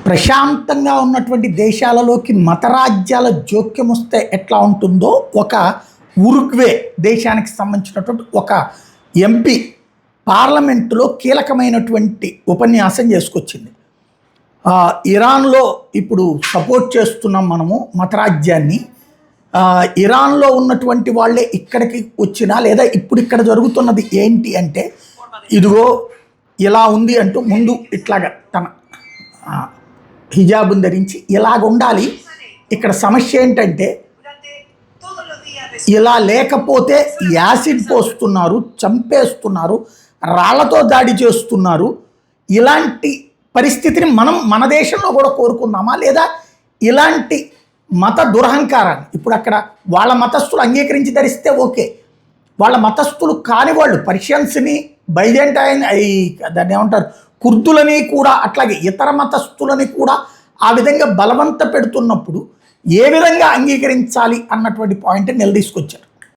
ప్రశాంతంగా ఉన్నటువంటి దేశాలలోకి మతరాజ్యాల జోక్యం వస్తే ఎట్లా ఉంటుందో ఒక ఉరుగ్వే దేశానికి సంబంధించినటువంటి ఒక ఎంపీ పార్లమెంటులో కీలకమైనటువంటి ఉపన్యాసం చేసుకొచ్చింది. ఇరాన్లో ఇప్పుడు సపోర్ట్ చేస్తున్నాం మనము మతరాజ్యాన్ని, ఇరాన్లో ఉన్నటువంటి వాళ్ళే ఇక్కడికి వచ్చినా లేదా ఇప్పుడు ఇక్కడ జరుగుతున్నది ఏంటి అంటే ఇదిగో ఇలా ఉంది అంటూ ముందు ఇట్లాగా తన హిజాబుని ధరించి ఇలాగ ఉండాలి. ఇక్కడ సమస్య ఏంటంటే ఇలా లేకపోతే యాసిడ్ పోస్తున్నారు, చంపేస్తున్నారు, రాళ్లతో దాడి చేస్తున్నారు. ఇలాంటి పరిస్థితిని మనం మన దేశంలో కూడా కోరుకుందామా? లేదా ఇలాంటి మత దురహంకారాన్ని ఇప్పుడు అక్కడ వాళ్ళ మతస్థులు అంగీకరించి ధరిస్తే ఓకే, వాళ్ళ మతస్థులు కాని వాళ్ళు పర్షియన్స్ని, బైజెంటైన్ దాన్ని ఏమంటారు కుర్దులని కూడా అట్లాగే ఇతర మతస్థులని కూడా ఆ విధంగా బలవంత పెడుతున్నప్పుడు ఏ విధంగా అంగీకరించాలి అన్నటువంటి పాయింట్ నిలదీసుకొచ్చారు.